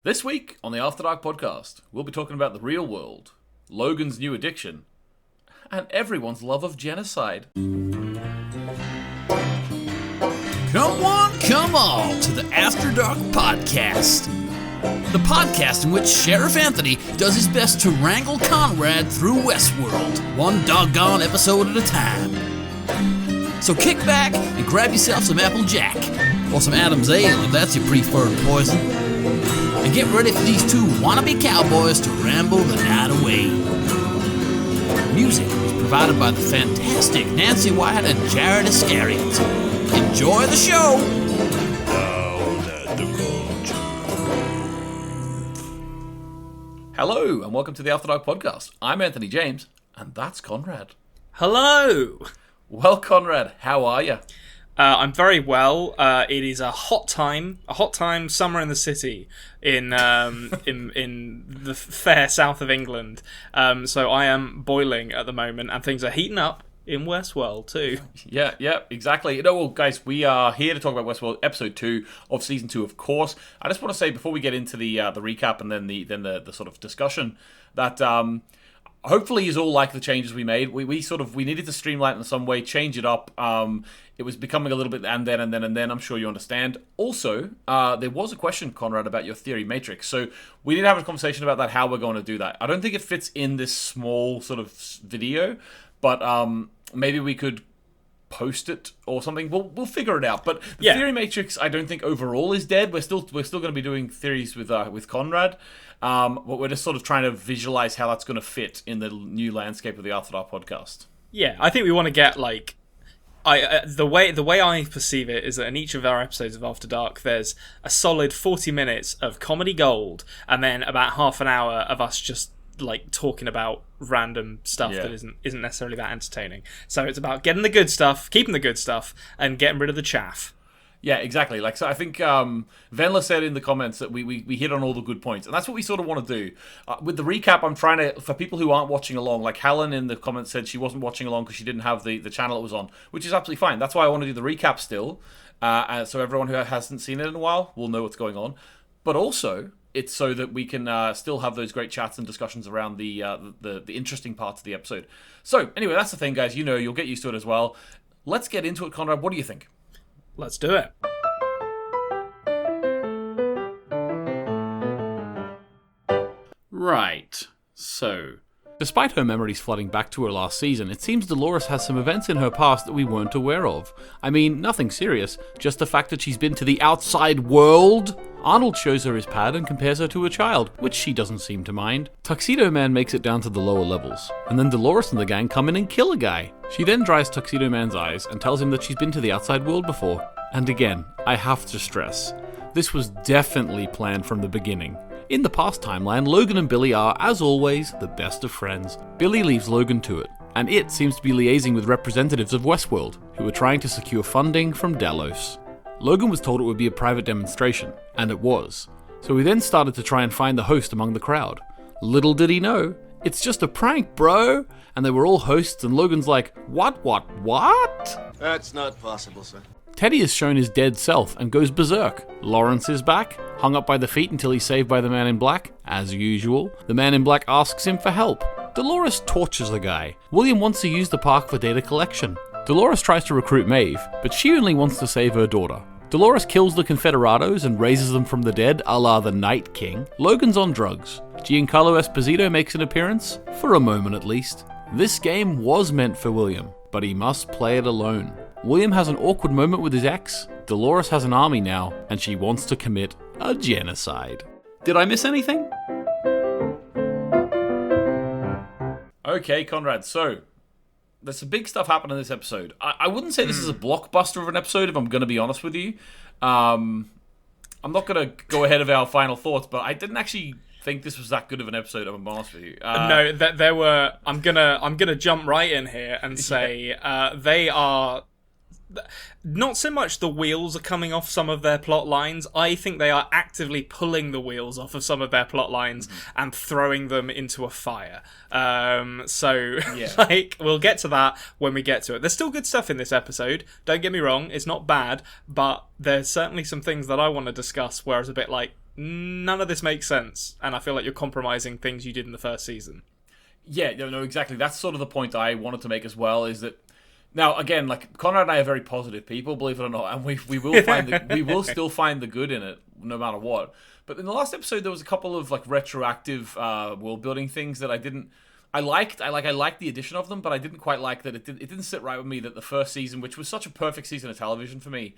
This week on the After Dark podcast, we'll be talking about the real world, Logan's new addiction, and everyone's love of genocide. Come on to the After Dark podcast. The podcast in which Sheriff Anthony does his best to wrangle Konrad through Westworld, one doggone episode at a time. So kick back and grab yourself some Apple Jack, or some Adam's Ale if that's your preferred poison. And get ready for these two wannabe cowboys to ramble the night away. Music was provided by the fantastic Nancy Wyatt and Jared Iscariot. Enjoy the show! Hello, and welcome to the After Dark podcast. I'm Anthony James, and that's Konrad. Hello! Well, Konrad, how are you? I'm very well. It is a hot time summer in the city in the fair south of England. So I am boiling at the moment, and things are heating up in Westworld too. Yeah, exactly. Well, guys, we are here to talk about Westworld, episode 2 of season 2, of course. I just want to say before we get into the recap and then the sort of discussion that hopefully you all like the changes we made. We needed to streamline it in some way, change it up. It was becoming a little bit and then. I'm sure you understand. Also, there was a question, Konrad, about your theory matrix. So we need to have a conversation about that, how we're going to do that. I don't think it fits in this small sort of video, but maybe we could post it or something. We'll figure it out. But the theory matrix, I don't think overall is dead. We're still going to be doing theories with Konrad. But we're just sort of trying to visualize how that's going to fit in the new landscape of the After Dark podcast. Yeah, I think we want to get the way I perceive it is that in each of our episodes of After Dark, there's a solid 40 minutes of comedy gold, and then about half an hour of us just talking about random stuff that isn't necessarily that entertaining. So it's about getting the good stuff, keeping the good stuff, and getting rid of the chaff. Yeah, exactly. So I think Venla said in the comments that we hit on all the good points, and that's what we sort of want to do. With the recap, I'm trying to, for people who aren't watching along, like Helen in the comments said she wasn't watching along because she didn't have the channel it was on, which is absolutely fine. That's why I want to do the recap still, so everyone who hasn't seen it in a while will know what's going on. But also, it's so that we can still have those great chats and discussions around the interesting parts of the episode. So anyway, that's the thing, guys. You'll get used to it as well. Let's get into it, Konrad. What do you think? Let's do it. Right. So, despite her memories flooding back to her last season, it seems Dolores has some events in her past that we weren't aware of. I mean, nothing serious, just the fact that she's been to the outside world. Arnold shows her his pad and compares her to a child, which she doesn't seem to mind. Tuxedo Man makes it down to the lower levels, and then Dolores and the gang come in and kill a guy. She then dries Tuxedo Man's eyes and tells him that she's been to the outside world before. And again, I have to stress, this was definitely planned from the beginning. In the past timeline, Logan and Billy are, as always, the best of friends. Billy leaves Logan to it, and it seems to be liaising with representatives of Westworld, who are trying to secure funding from Delos. Logan was told it would be a private demonstration, and it was. So he then started to try and find the host among the crowd. Little did he know, it's just a prank, bro! And they were all hosts, and Logan's like, what? That's not possible, sir. Teddy is shown his dead self and goes berserk. Lawrence is back, hung up by the feet until he's saved by the Man in Black. As usual, the Man in Black asks him for help. Dolores tortures the guy. William wants to use the park for data collection. Dolores tries to recruit Maeve, but she only wants to save her daughter. Dolores kills the Confederados and raises them from the dead, a la the Night King. Logan's on drugs. Giancarlo Esposito makes an appearance, for a moment at least. This game was meant for William, but he must play it alone. William has an awkward moment with his ex, Dolores has an army now, and she wants to commit a genocide. Did I miss anything? Okay, Konrad, so there's some big stuff happening in this episode. I wouldn't say this is a blockbuster of an episode, if I'm going to be honest with you. I'm not going to go ahead of our final thoughts, but I didn't actually think this was that good of an episode, if I'm honest with you. No, there were. I'm gonna jump right in here and say they are. Not so much the wheels are coming off some of their plot lines. I think they are actively pulling the wheels off of some of their plot lines and throwing them into a fire. We'll get to that when we get to it. There's still good stuff in this episode. Don't get me wrong, it's not bad, but there's certainly some things that I want to discuss where it's a bit like, none of this makes sense, and I feel like you're compromising things you did in the first season. Yeah, no, exactly. That's sort of the point I wanted to make as well, is that now, again, like, Konrad and I are very positive people, believe it or not, and we will still find the good in it, no matter what. But in the last episode, there was a couple of, like, retroactive world building things that I liked the addition of them, but I didn't quite like that it didn't sit right with me that the first season, which was such a perfect season of television for me,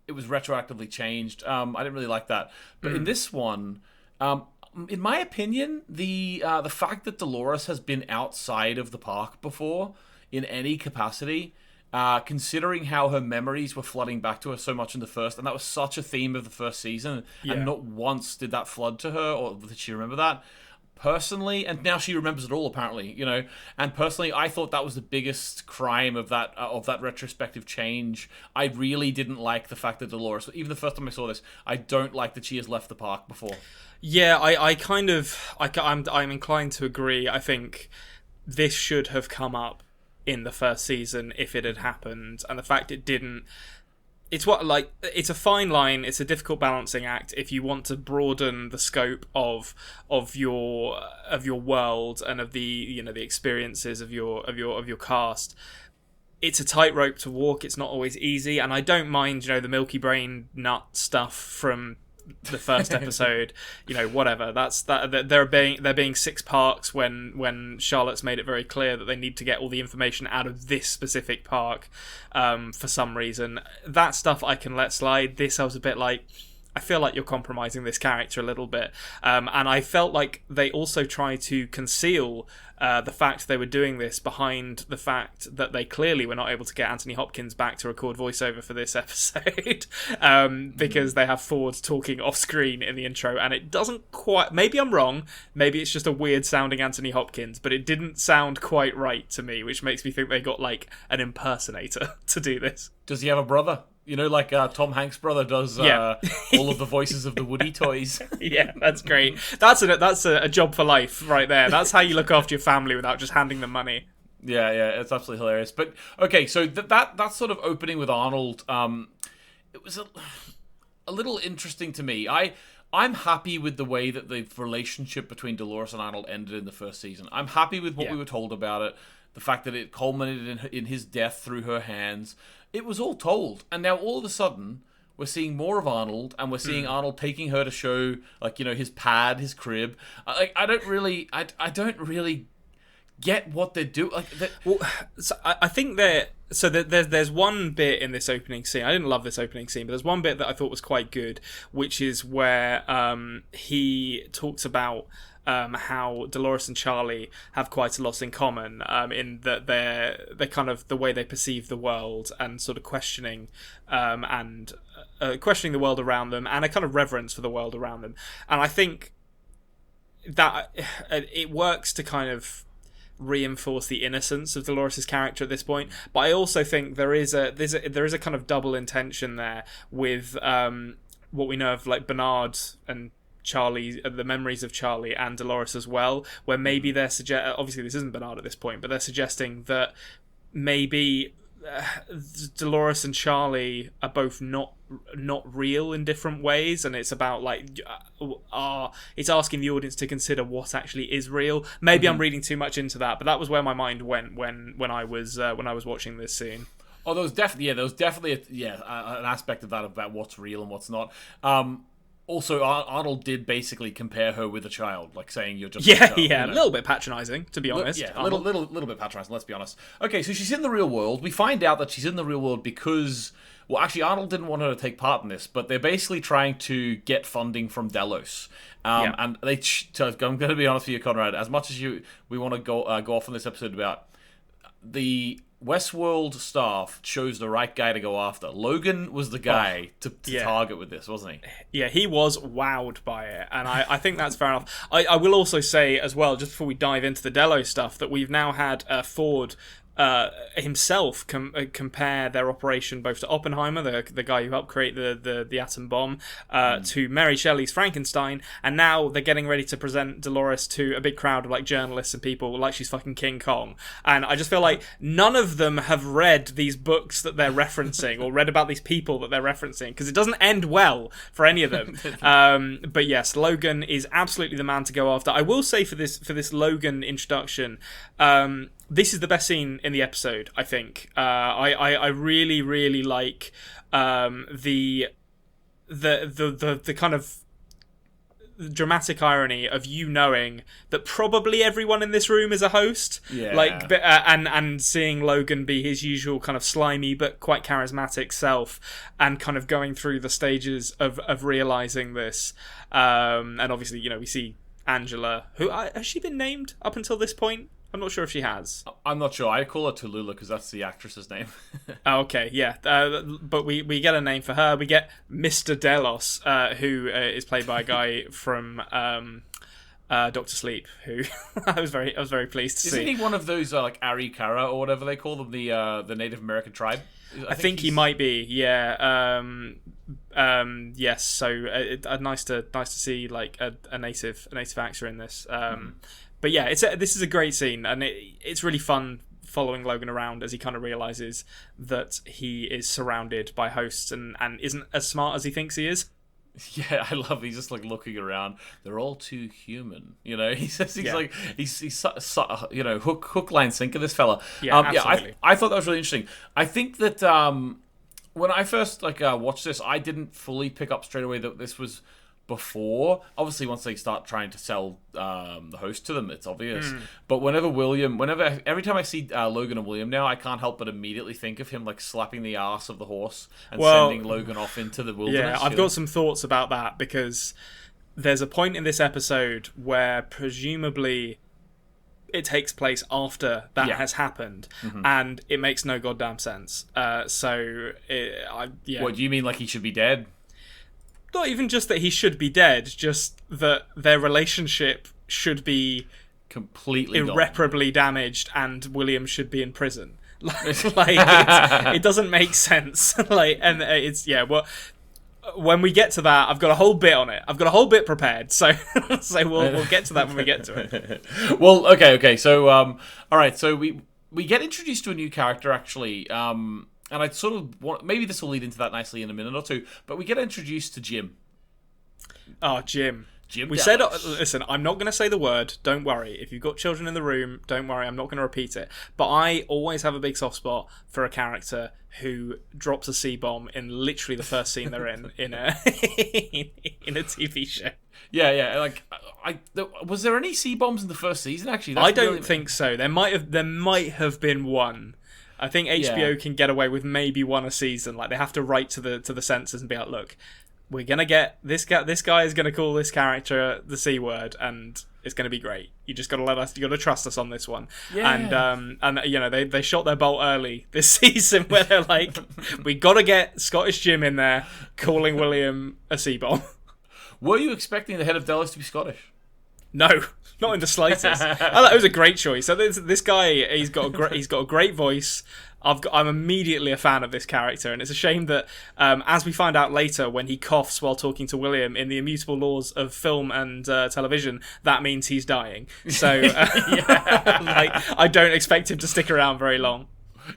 it was retroactively changed. I didn't really like that. But in this one, in my opinion, the fact that Dolores has been outside of the park before in any capacity, considering how her memories were flooding back to her so much in the first, and that was such a theme of the first season, and not once did that flood to her, or did she remember that? Personally, and now she remembers it all, apparently, you know. And personally, I thought that was the biggest crime of that retrospective change. I really didn't like the fact that Dolores, even the first time I saw this, I don't like that she has left the park before. Yeah, I'm inclined to agree. I think this should have come up in the first season if it had happened, and the fact it didn't. It's a fine line. It's a difficult balancing act if you want to broaden the scope of your world and of the the experiences of your cast. It's a tightrope to walk. It's not always easy, and I don't mind the Milky Brain nut stuff from the first episode. Whatever. That's that. There being 6 parks when Charlotte's made it very clear that they need to get all the information out of this specific park for some reason. That stuff I can let slide. This I was a bit like, I feel like you're compromising this character a little bit, and I felt like they also try to conceal the fact they were doing this behind the fact that they clearly were not able to get Anthony Hopkins back to record voiceover for this episode, because they have Ford talking off screen in the intro, and it doesn't quite. Maybe I'm wrong. Maybe it's just a weird sounding Anthony Hopkins, but it didn't sound quite right to me, which makes me think they got like an impersonator to do this. Does he have a brother? Like Tom Hanks' brother does all of the voices of the Woody toys. Yeah, that's great. That's a job for life right there. That's how you look after your family without just handing them money. Yeah, it's absolutely hilarious. But okay, so that sort of opening with Arnold, it was a little interesting to me. I'm happy with the way that the relationship between Dolores and Arnold ended in the first season. I'm happy with what we were told about it. The fact that it culminated in his death through her hands. It was all told. And now all of a sudden, we're seeing more of Arnold, and we're seeing Arnold taking her to show, his pad, his crib. I don't really get what they're doing. So I think there's one bit in this opening scene. I didn't love this opening scene, but there's one bit that I thought was quite good, which is where he talks about how Dolores and Charlie have quite a lot in common, in that they're kind of the way they perceive the world and sort of questioning the world around them, and a kind of reverence for the world around them. And I think that it works to kind of reinforce the innocence of Dolores' character at this point, but I also think there is a kind of double intention there with what we know of like Bernard and Charlie, the memories of Charlie and Dolores as well, where maybe they're obviously this isn't Bernard at this point, but they're suggesting that maybe Dolores and Charlie are both not real in different ways, and it's about it's asking the audience to consider what actually is real. Maybe I'm reading too much into that, but that was where my mind went when I was watching this scene. Oh, there was definitely an aspect of that about what's real and what's not. Also, Arnold did basically compare her with a child, like saying you're just a child, a little bit patronising, to be honest. A little bit patronising. Let's be honest. Okay, so she's in the real world. We find out that she's in the real world because, well, actually, Arnold didn't want her to take part in this, but they're basically trying to get funding from Delos. And they. So I'm going to be honest with you, Konrad. As much as we want to go off on this episode about the Westworld staff chose the right guy to go after. Logan was the guy to target with this, wasn't he? Yeah, he was wowed by it, and I think that's fair enough. I will also say as well, just before we dive into the Delos stuff, that we've now had Ford himself compare their operation both to Oppenheimer, the guy who helped create the atom bomb, to Mary Shelley's Frankenstein, and now they're getting ready to present Dolores to a big crowd of like journalists and people like she's fucking King Kong. And I just feel like none of them have read these books that they're referencing or read about these people that they're referencing, because it doesn't end well for any of them. But yes, Logan is absolutely the man to go after. I will say for this Logan introduction, this is the best scene in the episode, I think. I really, really like the kind of dramatic irony of you knowing that probably everyone in this room is a host, and seeing Logan be his usual kind of slimy but quite charismatic self, and kind of going through the stages of realizing this. And obviously, we see Angela, who has she been named up until this point? I'm not sure if she has. I'm not sure. I call her Tallulah because that's the actress's name. Okay, yeah. But we get a name for her. We get Mr. Delos, who is played by a guy from Doctor Sleep, who I was very pleased to see. Isn't he one of those like Arikara or whatever they call them, the Native American tribe? I think he might be. Yeah. Yes. So nice to see like a native actor in this. But yeah, this is a great scene, and it's really fun following Logan around as he kind of realizes that he is surrounded by hosts and isn't as smart as he thinks he is. Yeah, I love. He's just like looking around. They're all too human, He says he's hook, line, sinker. This fella. Yeah, absolutely. I thought that was really interesting. I think that when I first watched this, I didn't fully pick up straight away that this was before. Obviously, once they start trying to sell the host to them, it's obvious. But every time I see Logan and William now, I can't help but immediately think of him like slapping the ass of the horse and sending Logan off into the wilderness. Yeah, I've got some thoughts about that, because there's a point in this episode where presumably it takes place after that has happened, and it makes no goddamn sense. What do you mean, like he should be dead? Not even just that he should be dead, just that their relationship should be completely irreparably damaged, and William should be in prison. It doesn't make sense. When we get to that, I've got a whole bit on it. I've got a whole bit prepared, so we'll get to that when we get to it. Well, okay. So, all right. So we get introduced to a new character, actually. And I sort of want, maybe this will lead into that nicely in a minute or two, but we get introduced to Jim. Oh, Jim. We Dallas. said, listen, I'm not going to say the word. Don't worry. If you've got children in the room, don't worry. I'm not going to repeat it. But I always have a big soft spot for a character who drops a C-bomb in literally the first scene they're in a TV show. Yeah. Was there any C-bombs in the first season? Actually, I don't think so. There might have been one. I think HBO can get away with maybe one a season. Like, they have to write to the censors and be like, look, we're gonna get this guy. This guy is gonna call this character the C word, and it's gonna be great. You just gotta let us. You gotta trust us on this one. Yeah. And they shot their bolt early this season, where they're like, we gotta get Scottish Jim in there calling William a C-bomb. Were you expecting the head of Dallas to be Scottish? No, not in the slightest. I thought it was a great choice. So this guy, he's got a great voice. I'm immediately a fan of this character, and it's a shame that, as we find out later, when he coughs while talking to William, in the immutable laws of film and television, that means he's dying. So, I don't expect him to stick around very long.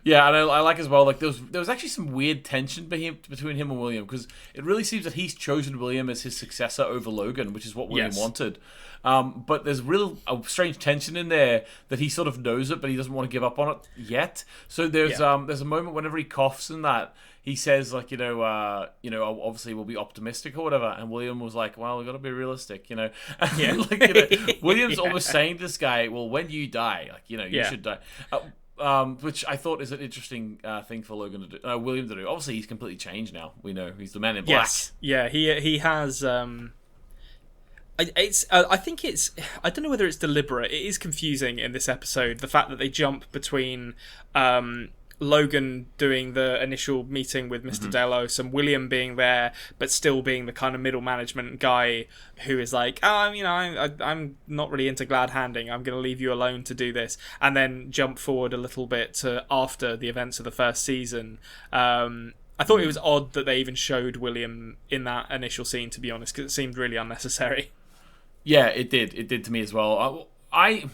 Yeah, and I like as well, like, there was actually some weird tension between him and William, because it really seems that he's chosen William as his successor over Logan, which is what William wanted. But there's a strange tension in there that he sort of knows it, but he doesn't want to give up on it yet. So there's a moment whenever he coughs and that, he says, like, obviously we'll be optimistic or whatever, and William was like, well, we've got to be realistic, Yeah. William's almost saying to this guy, well, when you die, you should die. Which I thought is an interesting thing for William to do. Obviously, he's completely changed now. We know he's the man in black. Yes, yeah, he has. I think it's. I don't know whether it's deliberate. It is confusing in this episode, the fact that they jump between Logan doing the initial meeting with Mr. Delos and William being there, but still being the kind of middle management guy who is like, I'm not really into glad handing. I'm going to leave you alone to do this. And then jump forward a little bit to after the events of the first season. I thought it was odd that they even showed William in that initial scene, to be honest, because it seemed really unnecessary. Yeah, it did. It did to me as well. I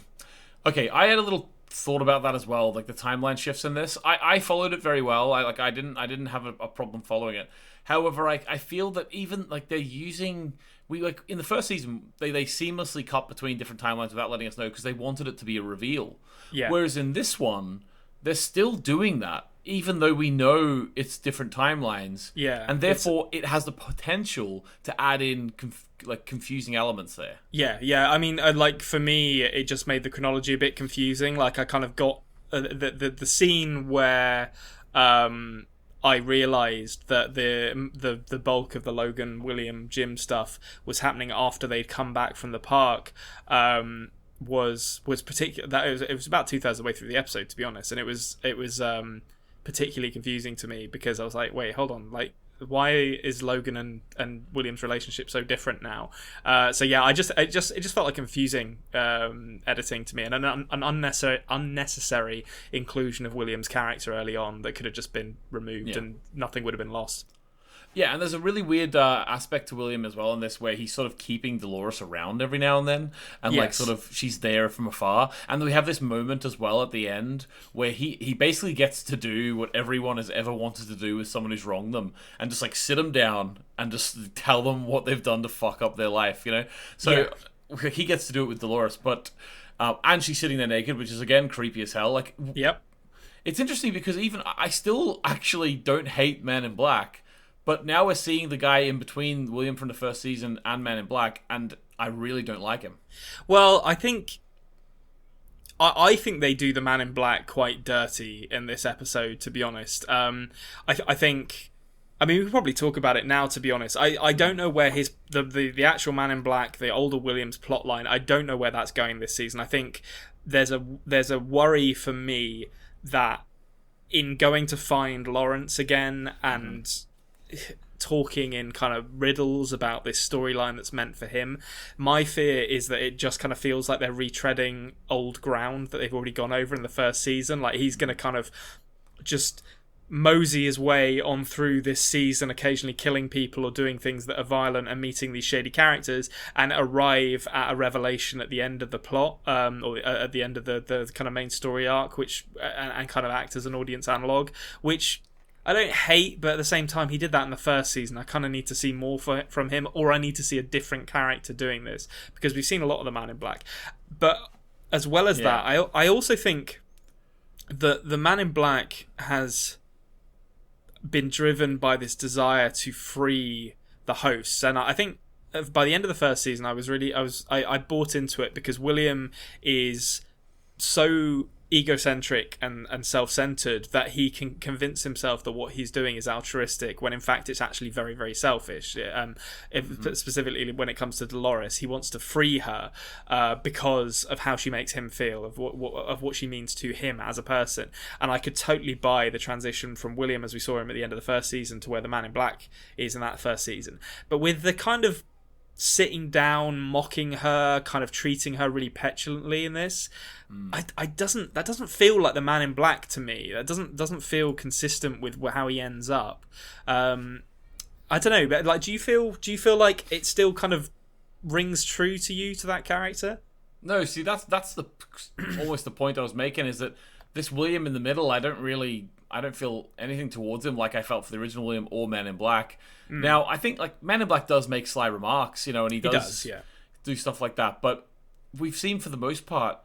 had a little thought about that as well, like the timeline shifts in this. I followed it very well. I didn't have a problem following it. However, I feel that even like they're using in the first season they seamlessly cut between different timelines without letting us know because they wanted it to be a reveal. Yeah. Whereas in this one, they're still doing that even though we know it's different timelines. Yeah. And therefore it has the potential to add in confusing elements there. Yeah. I mean, like for me, it just made the chronology a bit confusing. Like I kind of got the scene where I realized that the bulk of the Logan, William, Jim stuff was happening after they'd come back from the park. Was particular that it was about 2/3 of the way through the episode, to be honest, and it was particularly confusing to me because I was like, wait, hold on, like, why is Logan and William's relationship so different now? So yeah, it just felt like confusing editing to me, and an unnecessary inclusion of William's character early on that could have just been removed and nothing would have been lost. Yeah, and there's a really weird aspect to William as well in this, where he's sort of keeping Dolores around every now and then, and like sort of she's there from afar. And we have this moment as well at the end where he basically gets to do what everyone has ever wanted to do with someone who's wronged them, and just like sit them down and just tell them what they've done to fuck up their life, you know? So he gets to do it with Dolores, but and she's sitting there naked, which is again creepy as hell. Like, yep, it's interesting because even I still actually don't hate Man in Black. But now we're seeing the guy in between William from the first season and Man in Black, and I really don't like him. Well, I think they do the Man in Black quite dirty in this episode, to be honest. I think... I mean, we could probably talk about it now, to be honest. I don't know where the actual Man in Black, the older Williams plotline, I don't know where that's going this season. I think there's a worry for me that in going to find Lawrence again and... talking in kind of riddles about this storyline that's meant for him, my fear is that it just kind of feels like they're retreading old ground that they've already gone over in the first season. Like he's going to kind of just mosey his way on through this season, occasionally killing people or doing things that are violent and meeting these shady characters, and arrive at a revelation at the end of the plot, or at the end of the kind of main story arc, which and kind of act as an audience analog, which I don't hate, but at the same time, he did that in the first season. I kind of need to see more from him, or I need to see a different character doing this, because we've seen a lot of the Man in Black. But as well as that, I also think that the Man in Black has been driven by this desire to free the hosts, and I think by the end of the first season, I bought into it because William is so egocentric and self-centered that he can convince himself that what he's doing is altruistic when in fact it's actually very, very selfish. Specifically when it comes to Dolores, he wants to free her because of how she makes him feel, of what she means to him as a person. And I could totally buy the transition from William as we saw him at the end of the first season to where the Man in Black is in that first season. But with the kind of sitting down, mocking her, kind of treating her really petulantly in this, that doesn't feel like the Man in Black to me. That doesn't feel consistent with how he ends up. I don't know, but like, do you feel like it still kind of rings true to you, to that character? No, see, that's the almost the point I was making, is that this William in the middle, I don't feel anything towards him like I felt for the original William or Man in Black. Now, I think like Man in Black does make sly remarks, you know, and he does do stuff like that. But we've seen for the most part,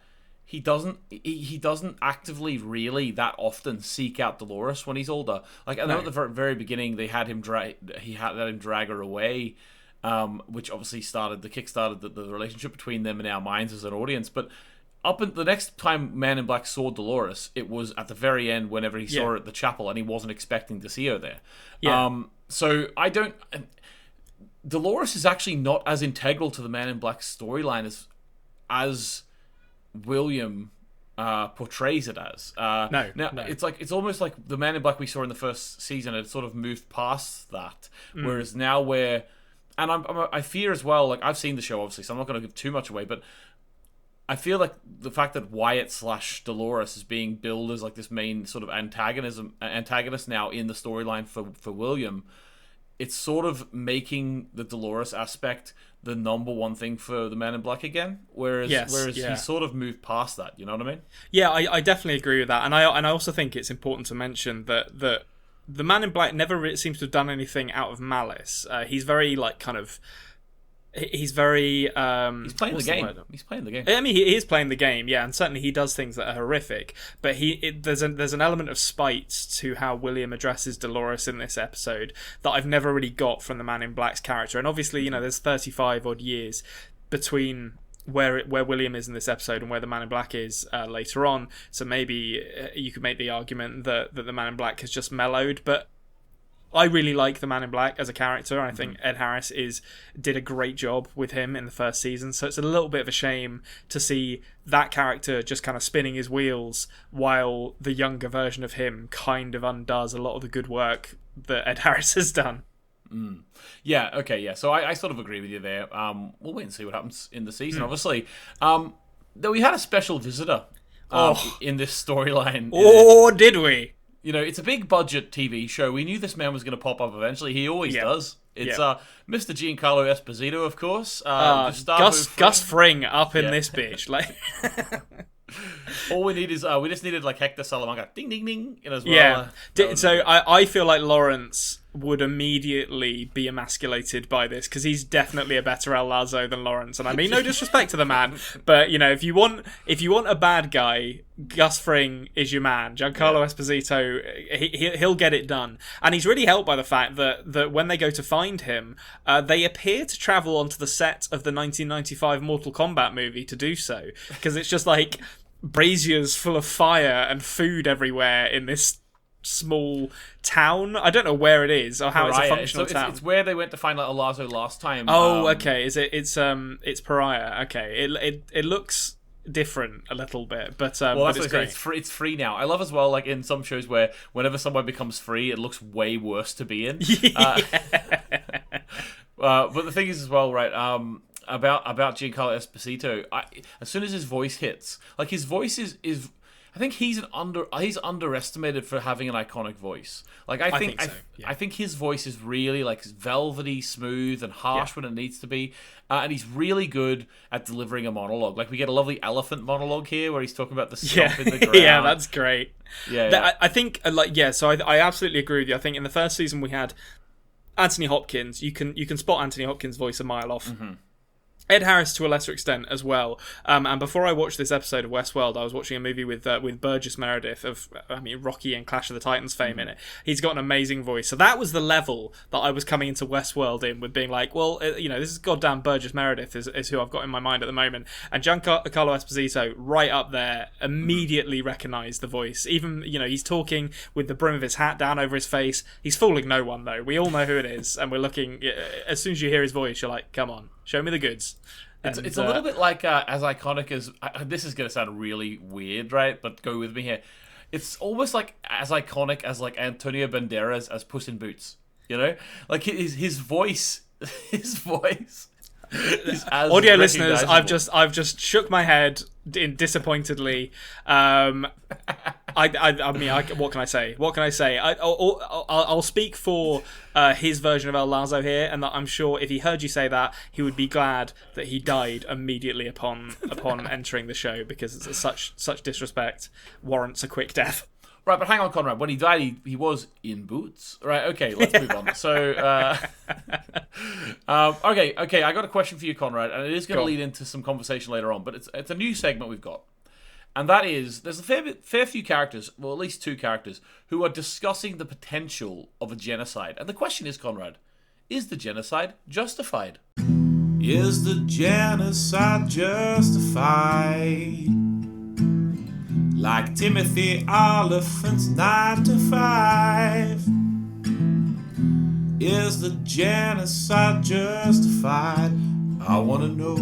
he doesn't actively really that often seek out Dolores when he's older. Like I know at the very beginning they had him drag her away, which obviously kickstarted the relationship between them in our minds as an audience. But up in the next time Man in Black saw Dolores, it was at the very end whenever he saw her at the chapel, and he wasn't expecting to see her there. So Dolores is actually not as integral to the Man in Black storyline as William portrays it as. No. It's almost like the Man in Black we saw in the first season had sort of moved past that, whereas now and I fear as well. Like, I've seen the show obviously, so I'm not going to give too much away, but I feel like the fact that Wyatt / Dolores is being billed as like this main sort of antagonist now in the storyline for William, it's sort of making the Dolores aspect the number one thing for the Man in Black again, whereas he's sort of moved past that. You know what I mean? Yeah, I definitely agree with that, and I also think it's important to mention that the Man in Black never really seems to have done anything out of malice. He's very like kind of. He's very. He's playing the game. He's playing the game. I mean, he is playing the game, yeah, and certainly he does things that are horrific. But there's an element of spite to how William addresses Dolores in this episode that I've never really got from the Man in Black's character. And obviously, there's 35 odd years between where William is in this episode and where the Man in Black is later on. So maybe you could make the argument that the Man in Black has just mellowed, but I really like the Man in Black as a character. I think Ed Harris did a great job with him in the first season. So it's a little bit of a shame to see that character just kind of spinning his wheels while the younger version of him kind of undoes a lot of the good work that Ed Harris has done. Yeah, okay, yeah. So I sort of agree with you there. We'll wait and see what happens in the season, obviously. Though we had a special visitor in this storyline. Oh, did we? It's a big budget TV show. We knew this man was going to pop up eventually. He always does. It's Mr. Giancarlo Esposito, of course. Gus Fring up in this bitch. Like, all we need is we just needed like Hector Salamanca, ding ding ding, as well. Yeah. So I feel like Lawrence would immediately be emasculated by this because he's definitely a better El Lazo than Lawrence. And I mean no disrespect to the man, but if you want a bad guy, Gus Fring is your man. Giancarlo Esposito, he'll get it done. And he's really helped by the fact that when they go to find him, they appear to travel onto the set of the 1995 Mortal Kombat movie to do so, because it's just like braziers full of fire and food everywhere in this small town. I don't know where it is or how it's a functional town. It's where they went to find like Olazo last time. Oh, okay. It's Pariah. Okay. It looks different a little bit, but but it's great. It's free now. I love as well, like in some shows where whenever someone becomes free, it looks way worse to be in. But the thing is as well, right? About Giancarlo Esposito, as soon as his voice hits, like his voice is I think he's underestimated for having an iconic voice. Like I think his voice is really like velvety, smooth, and harsh when it needs to be, and he's really good at delivering a monologue. Like we get a lovely elephant monologue here where he's talking about the stump in the ground. Yeah, that's great. Yeah. I think So I absolutely agree with you. I think in the first season we had Anthony Hopkins. You can spot Anthony Hopkins' voice a mile off. Mm-hmm. Ed Harris to a lesser extent as well. And before I watched this episode of Westworld, I was watching a movie with Burgess Meredith of Rocky and Clash of the Titans fame in it. He's got an amazing voice. So that was the level that I was coming into Westworld in, with being like, well, this is goddamn Burgess Meredith is who I've got in my mind at the moment. And Giancarlo Esposito, right up there, immediately recognised the voice. Even, he's talking with the brim of his hat down over his face. He's fooling no one, though. We all know who it is. And we're looking, as soon as you hear his voice, you're like, come on, show me the goods. It's a little bit like as iconic as this is going to sound really weird, right? But go with me here. It's almost like as iconic as like Antonio Banderas as Puss in Boots. Like his voice, Audio listeners, I've just shook my head disappointedly. I mean, what can I say? I'll speak for his version of El Lazo here, and that I'm sure if he heard you say that, he would be glad that he died immediately upon entering the show, because it's such disrespect warrants a quick death. Right, but hang on, Konrad. When he died, he was in boots. Right, okay, let's move on. So, okay, I got a question for you, Konrad, and it is going to lead into some conversation later on, but it's a new segment we've got. And that is, there's a fair few characters, well, at least two characters, who are discussing the potential of a genocide. And the question is, Konrad, is the genocide justified? Is the genocide justified? Like Timothy Oliphant's 9 to 5. Is the genocide justified? I wanna know.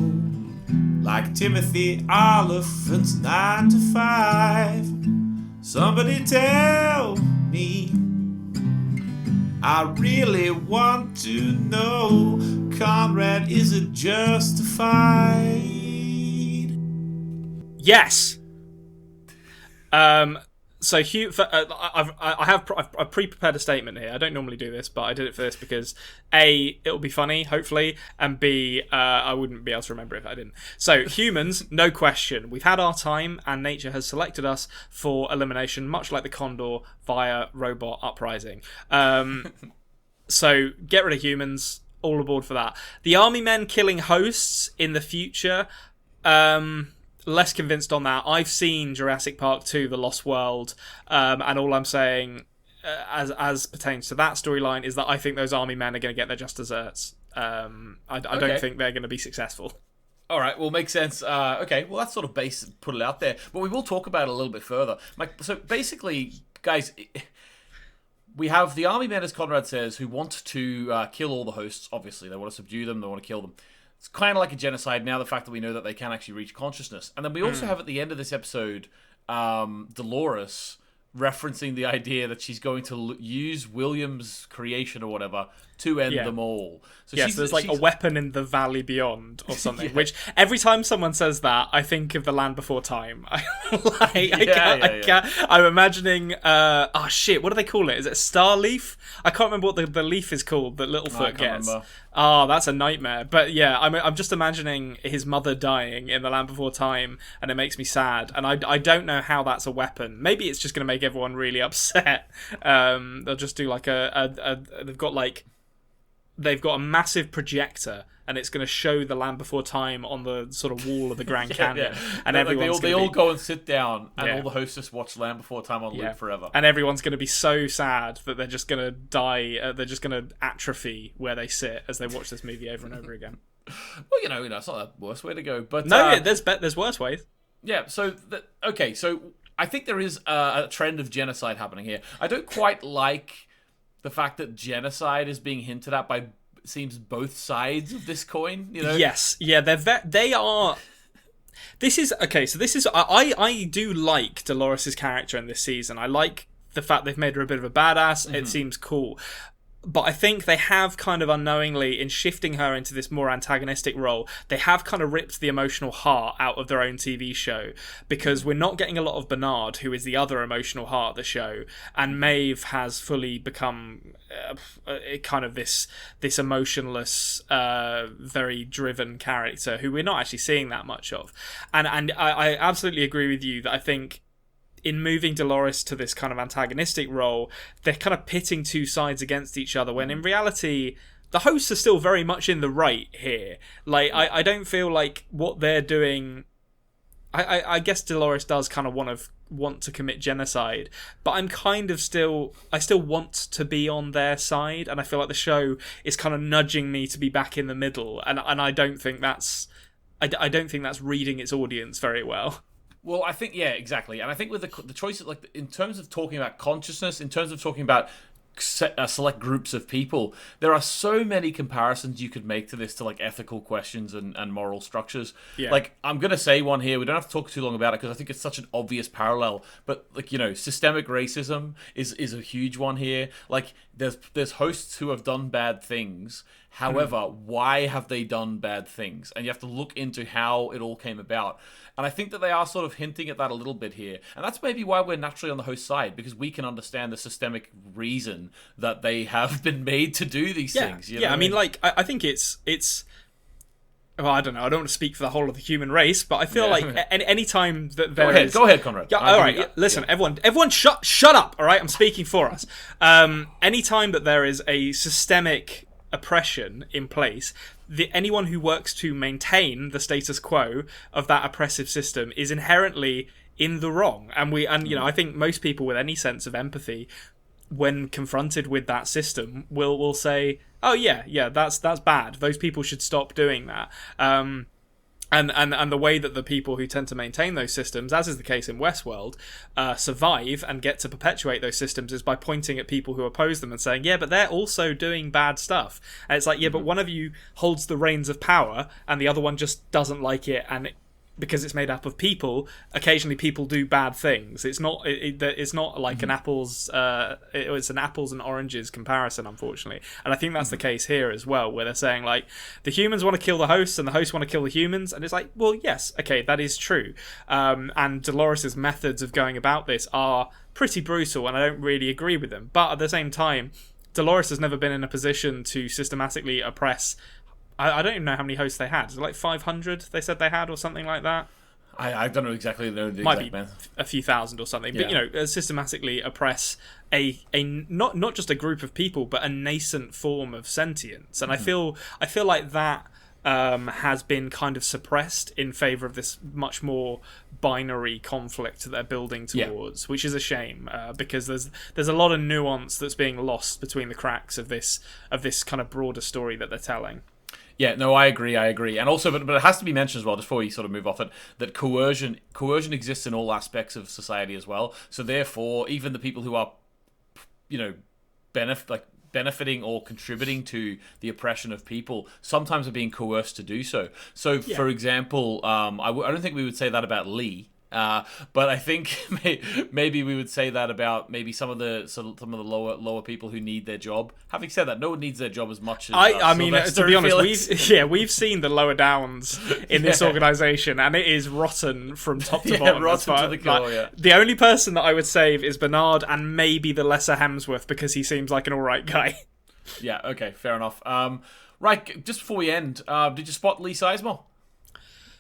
like Timothy Oliphant's 9 to 5. Somebody tell me, I really want to know, Konrad, is it justified? Yes. So I've pre-prepared a statement here. I don't normally do this, but I did it for this because A, it'll be funny, hopefully, and B, I wouldn't be able to remember if I didn't. So humans, no question. We've had our time, and nature has selected us for elimination, much like the Condor via robot uprising. So get rid of humans. All aboard for that. The army men killing hosts in the future. Less convinced on that. I've seen Jurassic Park 2, The Lost World, and all I'm saying, as pertains to that storyline, is that I think those army men are going to get their just desserts. I don't think they're going to be successful. All right, well, makes sense. Okay, well, that's sort of put it out there, but we will talk about it a little bit further. So basically, guys, we have the army men, as Konrad says, who want to kill all the hosts. Obviously, they want to subdue them, they want to kill them. It's kind of like a genocide now, the fact that we know that they can actually reach consciousness. And then we also have at the end of this episode, Dolores referencing the idea that she's going to use William's creation or whatever to end them all. So yes, there's like a weapon in the valley beyond or something, which every time someone says that, I think of The Land Before Time. I'm imagining, oh shit, what do they call it? Is it a star leaf? I can't remember what the leaf is called that Littlefoot gets. Remember. Oh, that's a nightmare. But yeah, I'm just imagining his mother dying in The Land Before Time, and it makes me sad. And I don't know how that's a weapon. Maybe it's just going to make everyone really upset. They'll just do like they've got a massive projector, and it's going to show The Land Before Time on the sort of wall of the Grand Canyon. And everyone's they all go and sit down, and all the hosts just watch Land Before Time on loop forever. And everyone's going to be so sad that they're just going to die. They're just going to atrophy where they sit as they watch this movie over and over again. Well, it's not the worst way to go. But no, there's worse ways. Yeah. So so I think there is a trend of genocide happening here. I don't quite like the fact that genocide is being hinted at by, seems, both sides of this coin, Yes, yeah, they are. This is okay. So this is I do like Dolores' character in this season. I like the fact they've made her a bit of a badass. It seems cool. But I think they have kind of unknowingly, in shifting her into this more antagonistic role, they have kind of ripped the emotional heart out of their own TV show, because we're not getting a lot of Bernard, who is the other emotional heart of the show, and Maeve has fully become kind of this emotionless, very driven character who we're not actually seeing that much of. And I absolutely agree with you that I think in moving Dolores to this kind of antagonistic role, they're kind of pitting two sides against each other, when in reality, the hosts are still very much in the right here. Like, I don't feel like what they're doing... I guess Dolores does kind of want to commit genocide, but I'm kind of I still want to be on their side, and I feel like the show is kind of nudging me to be back in the middle, and I don't think that's... I don't think that's reading its audience very well. Well, I think, yeah, exactly. And I think with the choices, like, in terms of talking about consciousness, in terms of talking about select groups of people, there are so many comparisons you could make to this, to like ethical questions and moral structures. Yeah. Like, I'm going to say one here. We don't have to talk too long about it because I think it's such an obvious parallel. But, like, systemic racism is a huge one here. Like, there's hosts who have done bad things. However, why have they done bad things? And you have to look into how it all came about. And I think that they are sort of hinting at that a little bit here. And that's maybe why we're naturally on the host side, because we can understand the systemic reason that they have been made to do these things. You know? I mean, like, I think it's well, I don't know. I don't want to speak for the whole of the human race, but I feel like any time that there Go ahead, Konrad. Yeah, all right, listen, everyone shut up, all right? I'm speaking for us. Any time that there is a systemic oppression in place, anyone who works to maintain the status quo of that oppressive system is inherently in the wrong. And I think most people with any sense of empathy, when confronted with that system, will say, oh yeah, that's bad. Those people should stop doing that. And the way that the people who tend to maintain those systems, as is the case in Westworld, survive and get to perpetuate those systems is by pointing at people who oppose them and saying, yeah, but they're also doing bad stuff. And it's like, yeah, but one of you holds the reins of power and the other one just doesn't like it, and because it's made up of people, occasionally people do bad things. It's not it's not like an apples it's an apples and oranges comparison, unfortunately. And I think that's the case here as well, where they're saying like the humans want to kill the hosts and the hosts want to kill the humans, and it's like, well, yes, okay, that is true. And Dolores's methods of going about this are pretty brutal, and I don't really agree with them. But at the same time, Dolores has never been in a position to systematically oppress. I don't even know how many hosts they had. Is it like 500 they said they had, or something like that? I don't know exactly the Might exact be math. a few thousand or something. Yeah. But, systematically oppress a not just a group of people, but a nascent form of sentience. And I feel like that has been kind of suppressed in favour of this much more binary conflict that they're building towards, which is a shame, because there's a lot of nuance that's being lost between the cracks of this kind of broader story that they're telling. Yeah, no, I agree, and also, but it has to be mentioned as well, just before we sort of move off it, that coercion exists in all aspects of society as well. So therefore, even the people who are, benefiting or contributing to the oppression of people sometimes are being coerced to do so. So, for example, I don't think we would say that about Lee. But I think maybe we would say that about maybe some of the lower people who need their job. Having said that, no one needs their job as much as I mean, Sylvester to be and honest, Felix. we've seen the lower downs in this organisation, and it is rotten from top to bottom. Rotten to the core. The only person that I would save is Bernard, and maybe the lesser Hemsworth, because he seems like an alright guy. Yeah. Okay. Fair enough. Right. Just before we end, did you spot Lee Sizemore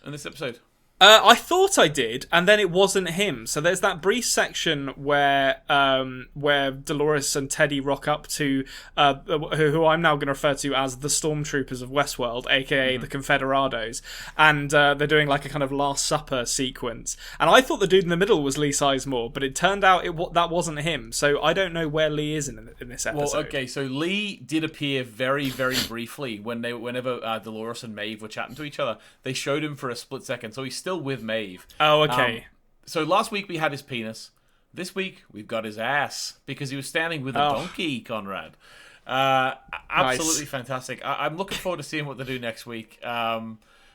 in this episode? I thought I did, and then it wasn't him. So there's that brief section where Dolores and Teddy rock up to who I'm now going to refer to as the Stormtroopers of Westworld, aka the Confederados, and they're doing like a kind of Last Supper sequence. And I thought the dude in the middle was Lee Sizemore, but it turned out that wasn't him. So I don't know where Lee is in this episode. Well, okay, so Lee did appear very, very briefly whenever Dolores and Maeve were chatting to each other. They showed him for a split second, so he's still with Maeve. Oh, okay. So last week we had his penis. This week we've got his ass, because he was standing with a donkey, Konrad. Absolutely fantastic. I'm looking forward to seeing what they do next week.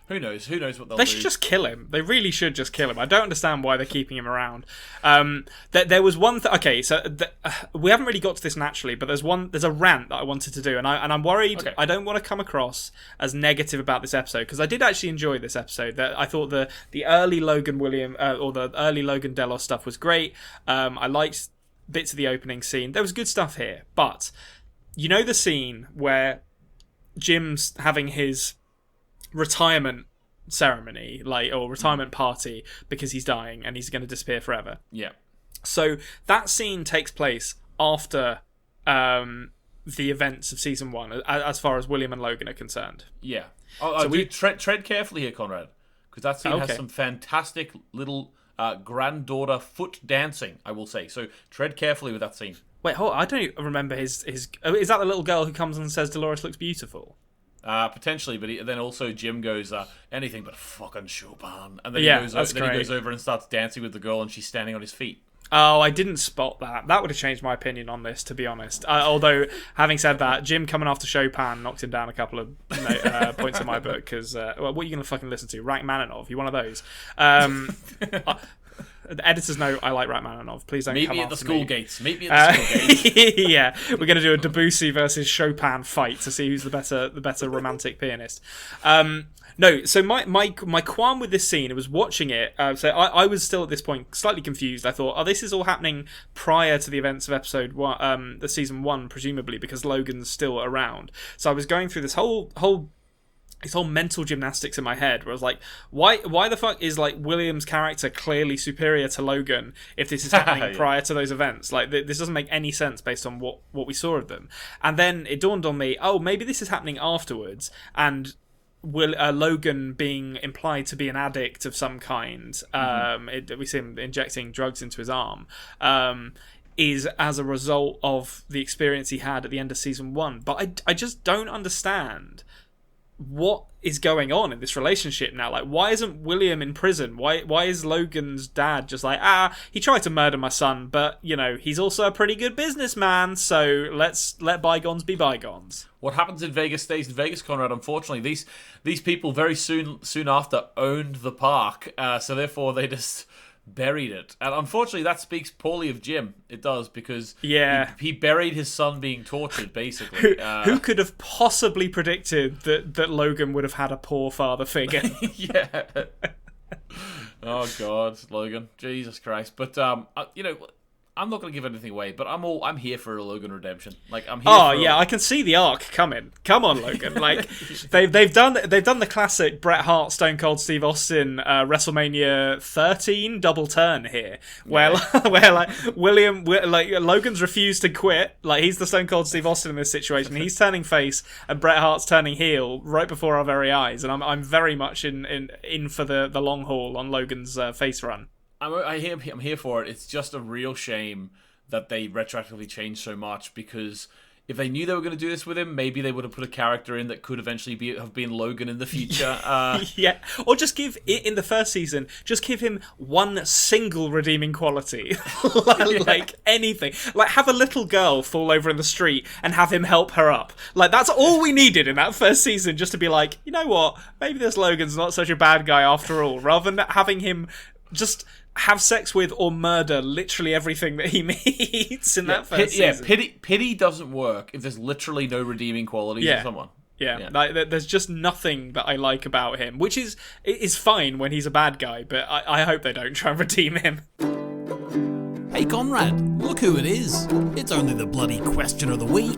Who knows what they'll do. They should just kill him. They really should just kill him. I don't understand why they're keeping him around. There was one thing. Okay, so we haven't really got to this naturally, but there's a rant that I wanted to do, and I'm worried. Okay. I don't want to come across as negative about this episode, because I did actually enjoy this episode. I thought the early Logan William or the early Logan Delos stuff was great. I liked bits of the opening scene. There was good stuff here, but you know the scene where Jim's having his retirement ceremony, or retirement party, because he's dying and he's going to disappear forever. Yeah. So that scene takes place after the events of season 1, as far as William and Logan are concerned. Yeah. So we tread carefully here, Konrad, because that scene has some fantastic little granddaughter foot dancing, I will say. So tread carefully with that scene. Wait, hold on. I don't remember his. Is that the little girl who comes and says Dolores looks beautiful? Potentially, but then also Jim goes, anything but fucking Chopin. And then, he goes over and starts dancing with the girl, and she's standing on his feet. Oh, I didn't spot that. That would have changed my opinion on this, to be honest. Although, having said that, Jim coming after Chopin knocked him down a couple of points in my book, because, what are you going to fucking listen to? Rachmaninoff? You one of those? The editor's note, I like Rachmaninoff. Please don't Meet come me at the after school me. gates. Meet me at the school gates. Yeah, we're going to do a Debussy versus Chopin fight to see who's the better romantic pianist. No, so my qualm with this scene, I was watching it, so I was still at this point slightly confused. I thought, this is all happening prior to the events of episode 1, the season 1, presumably, because Logan's still around. So I was going through this whole mental gymnastics in my head, where I was like, why the fuck is like William's character clearly superior to Logan if this is happening prior to those events? Like, this doesn't make any sense based on what we saw of them. And then it dawned on me, maybe this is happening afterwards, and Logan being implied to be an addict of some kind, we see him injecting drugs into his arm, is as a result of the experience he had at the end of season 1. But I just don't understand what is going on in this relationship now? Like, why isn't William in prison? Why is Logan's dad just like, he tried to murder my son, but, you know, he's also a pretty good businessman, so let's let bygones be bygones. What happens in Vegas stays in Vegas, Konrad. Unfortunately, these people very soon after owned the park, so therefore they just buried it. And unfortunately, that speaks poorly of Jim. It does, because he buried his son being tortured, basically. Who could have possibly predicted that Logan would have had a poor father figure? Yeah. Oh God, Logan, Jesus Christ! But you know, I'm not going to give anything away, but I'm here for a Logan redemption. Like, I'm here. Oh yeah, I can see the arc coming. Come on, Logan. Like, they've done the classic Bret Hart, Stone Cold Steve Austin WrestleMania 13 double turn here, where like Logan's refused to quit. Like, he's the Stone Cold Steve Austin in this situation. He's turning face, and Bret Hart's turning heel right before our very eyes. And I'm very much in for the long haul on Logan's face run. I'm here for it. It's just a real shame that they retroactively changed so much, because if they knew they were going to do this with him, maybe they would have put a character in that could eventually have been Logan in the future. Yeah, or just give it in the first season. Just give him one single redeeming quality, like anything. Like, have a little girl fall over in the street and have him help her up. Like, that's all we needed in that first season, just to be like, you know what? Maybe this Logan's not such a bad guy after all. Rather than having him just have sex with or murder literally everything that he meets in that first season. Yeah, pity doesn't work if there's literally no redeeming qualities in someone. Yeah. Like, there's just nothing that I like about him, which is fine when he's a bad guy, but I hope they don't try and redeem him. Hey Konrad, look who it is. It's only the bloody question of the week.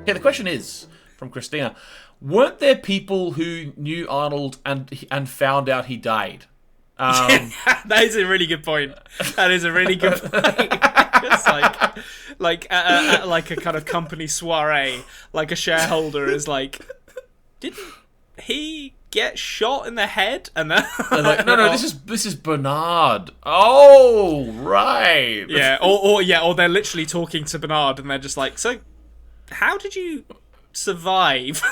Yeah, the question is, from Christina, weren't there people who knew Arnold and found out he died? That is a really good point. That is a really good point. It's like a kind of company soiree. Like, a shareholder is like, didn't he get shot in the head? And then like, no, this is Bernard. Oh, right. Yeah, or they're literally talking to Bernard, and they're just like, so how did you survive?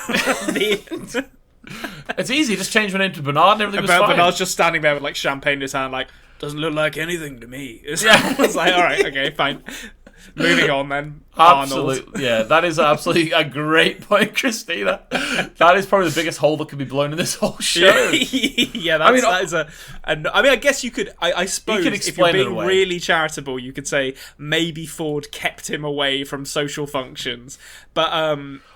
It's easy, just change my name to Bernard and everything was fine. Bernard's just standing there with like champagne in his hand, like, doesn't look like anything to me. It's like, alright, okay, fine. Moving on then. Absolutely. Arnold. Yeah, that is absolutely a great point, Christina. That is probably the biggest hole that could be blown in this whole show. Yeah, I guess you could, I suppose, if you're being really charitable, you could say maybe Ford kept him away from social functions. But,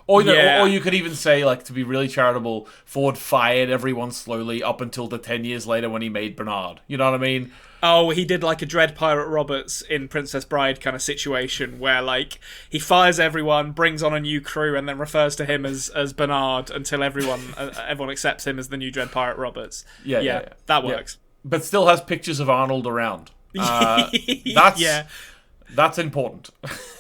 or you could even say, like, to be really charitable, Ford fired everyone slowly up until the 10 years later when he made Bernard. You know what I mean? Oh, he did like a Dread Pirate Roberts in Princess Bride kind of situation where, like, he fires everyone, brings on a new crew, and then refers to him as Bernard until everyone accepts him as the new Dread Pirate Roberts. Yeah. That works. Yeah. But still has pictures of Arnold around. That's important.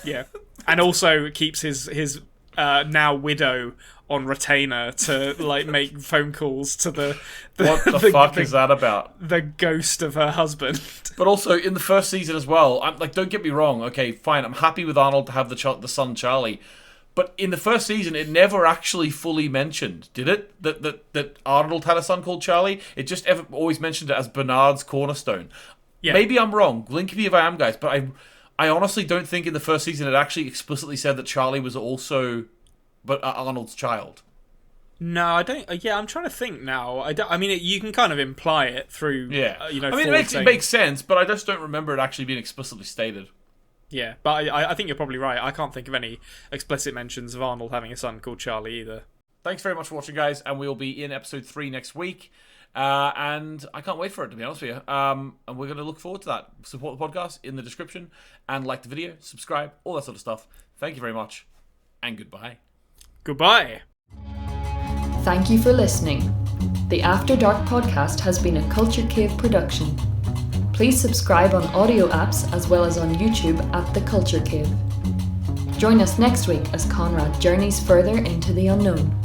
Yeah. And also keeps his now widow on retainer to, like, make phone calls to the what the fuck is that about? The ghost of her husband. But also in the first season as well, I'm like, don't get me wrong. Okay, fine. I'm happy with Arnold to have the son Charlie, but in the first season, it never actually fully mentioned, did it? That Arnold had a son called Charlie. It just always mentioned it as Bernard's cornerstone. Yeah. Maybe I'm wrong. Link me if I am, guys. But I honestly don't think in the first season it actually explicitly said that Charlie was also Arnold's child. No, I don't. Yeah, I'm trying to think now. I mean, you can kind of imply it through. Yeah, I mean, it makes sense, but I just don't remember it actually being explicitly stated. Yeah, but I think you're probably right. I can't think of any explicit mentions of Arnold having a son called Charlie either. Thanks very much for watching, guys, and we'll be in episode 3 next week. And I can't wait for it, to be honest with you. And we're going to look forward to that. Support the podcast in the description, and like the video, subscribe, all that sort of stuff. Thank you very much, and goodbye. Goodbye. Thank you for listening. The After Dark podcast has been a Culture Cave production. Please subscribe on audio apps as well as on YouTube at The Culture Cave. Join us next week as Konrad journeys further into the unknown.